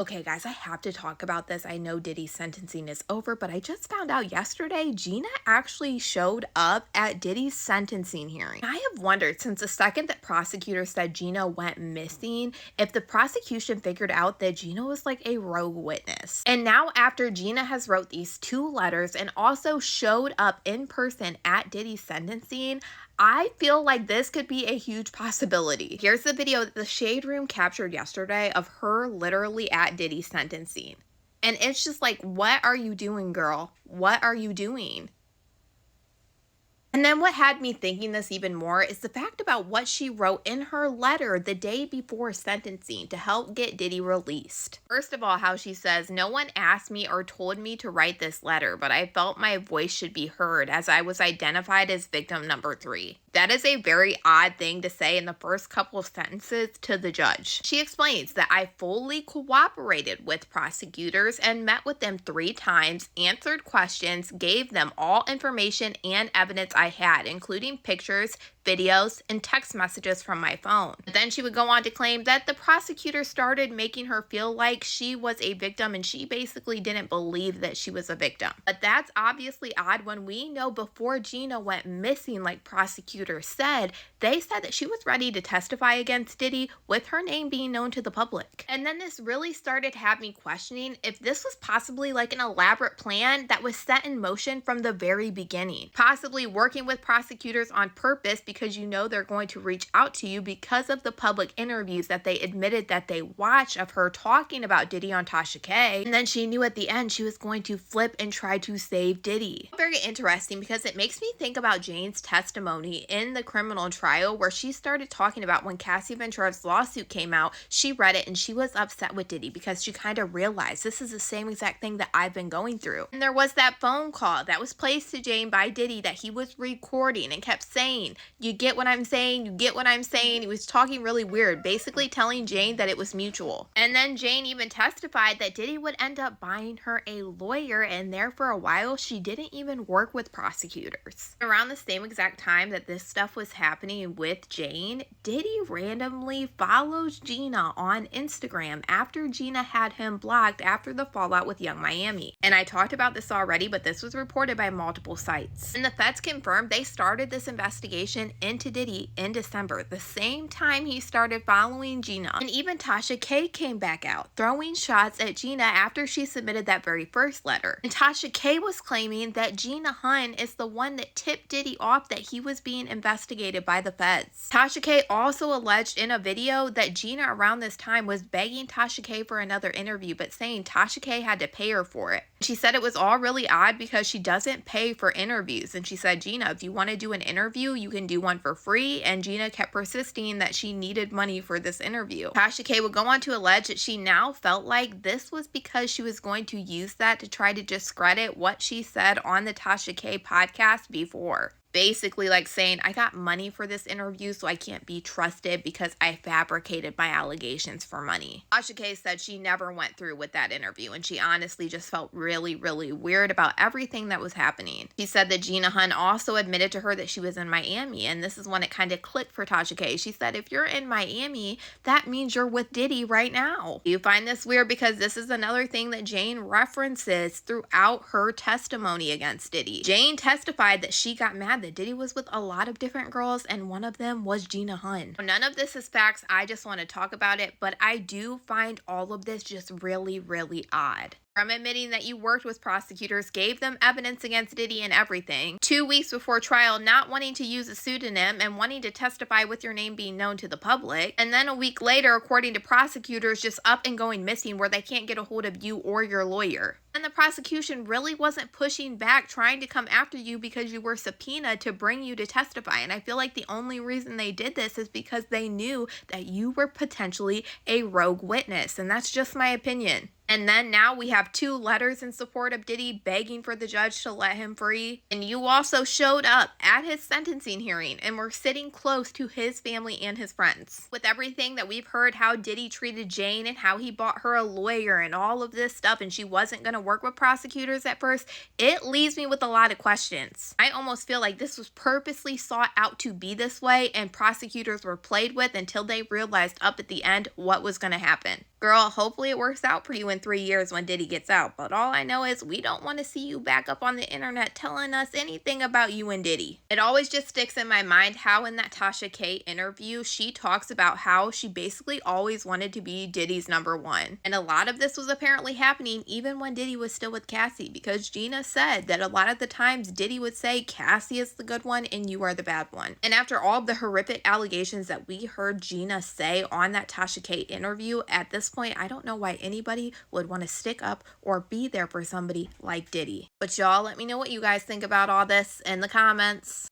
Okay, guys, I have to talk about this. I know Diddy's sentencing is over, but I just found out yesterday Gina actually showed up at Diddy's sentencing hearing. I have wondered since the second that prosecutors said Gina went missing, if the prosecution figured out that Gina was like a rogue witness. And now after Gina has wrote these two letters and also showed up in person at Diddy's sentencing, I feel like this could be a huge possibility. Here's the video that the Shade Room captured yesterday of her literally at Diddy's sentencing. And it's just like, what are you doing, girl? What are you doing? And then what had me thinking this even more is the fact about what she wrote in her letter the day before sentencing to help get Diddy released. First of all, how she says, "No one asked me or told me to write this letter, but I felt my voice should be heard as I was identified as victim number 3. That is a very odd thing to say in the first couple of sentences to the judge. She explains that I fully cooperated with prosecutors and met with them 3 times, answered questions, gave them all information and evidence I had, including pictures, videos, and text messages from my phone. But then she would go on to claim that the prosecutor started making her feel like she was a victim and she basically didn't believe that she was a victim. But that's obviously odd when we know before Gina went missing, like prosecutors said, they said that she was ready to testify against Diddy with her name being known to the public. And then this really started having me questioning if this was possibly like an elaborate plan that was set in motion from the very beginning, possibly working with prosecutors on purpose because you know they're going to reach out to you because of the public interviews that they admitted that they watched of her talking about Diddy on Tasha K. And then she knew at the end she was going to flip and try to save Diddy. Very interesting because it makes me think about Jane's testimony in the criminal trial where she started talking about when Cassie Ventura's lawsuit came out, she read it and she was upset with Diddy because she kind of realized this is the same exact thing that I've been going through. And there was that phone call that was placed to Jane by Diddy that he was recording and kept saying, "You get what I'm saying? You get what I'm saying?" He was talking really weird, basically telling Jane that it was mutual. And then Jane even testified that Diddy would end up buying her a lawyer, and there for a while she didn't even work with prosecutors. Around the same exact time that this stuff was happening with Jane, Diddy randomly follows Gina on Instagram after Gina had him blocked after the fallout with Young Miami. And I talked about this already, but this was reported by multiple sites. And the feds confirmed they started this investigation into Diddy in December, the same time he started following Gina. And even Tasha K came back out, throwing shots at Gina after she submitted that very first letter. And Tasha K was claiming that Gina Huynh is the one that tipped Diddy off that he was being investigated by the feds. Tasha K also alleged in a video that Gina around this time was begging Tasha K for another interview, but saying Tasha K had to pay her for it. She said it was all really odd because she doesn't pay for interviews. And she said, "Gina, if you want to do an interview, you can do one for free." And Gina kept persisting that she needed money for this interview. Tasha K would go on to allege that she now felt like this was because she was going to use that to try to discredit what she said on the Tasha K podcast before. Basically like saying, "I got money for this interview, so I can't be trusted because I fabricated my allegations for money." Tasha K said she never went through with that interview, and she honestly just felt really, really weird about everything that was happening. She said that Gina Huynh also admitted to her that she was in Miami, and this is when it kind of clicked for Tasha K. She said, "If you're in Miami, that means you're with Diddy right now." Do you find this weird? Because this is another thing that Jane references throughout her testimony against Diddy. Jane testified that she got mad that Diddy was with a lot of different girls and one of them was Gina Huynh. None of this is facts, I just want to talk about it, but I do find all of this just really, really odd. From admitting that you worked with prosecutors, gave them evidence against Diddy and everything, 2 weeks before trial not wanting to use a pseudonym and wanting to testify with your name being known to the public, and then a week later, according to prosecutors, just up and going missing where they can't get a hold of you or your lawyer. And the prosecution really wasn't pushing back, trying to come after you because you were subpoenaed to bring you to testify. And I feel like the only reason they did this is because they knew that you were potentially a rogue witness. And that's just my opinion. And then now we have 2 letters in support of Diddy begging for the judge to let him free. And you also showed up at his sentencing hearing and were sitting close to his family and his friends. With everything that we've heard, how Diddy treated Jane and how he bought her a lawyer and all of this stuff, and she wasn't going to work with prosecutors at first, it leaves me with a lot of questions. I almost feel like this was purposely sought out to be this way, and prosecutors were played with until they realized up at the end what was going to happen. Girl, hopefully it works out for you in 3 years when Diddy gets out, but all I know is we don't want to see you back up on the internet telling us anything about you and Diddy. It always just sticks in my mind how in that Tasha K interview, she talks about how she basically always wanted to be Diddy's number one. And a lot of this was apparently happening even when Diddy was still with Cassie, because Gina said that a lot of the times Diddy would say Cassie is the good one and you are the bad one. And after all the horrific allegations that we heard Gina say on that Tasha K interview, at this point, I don't know why anybody would want to stick up or be there for somebody like Diddy. But y'all, let me know what you guys think about all this in the comments.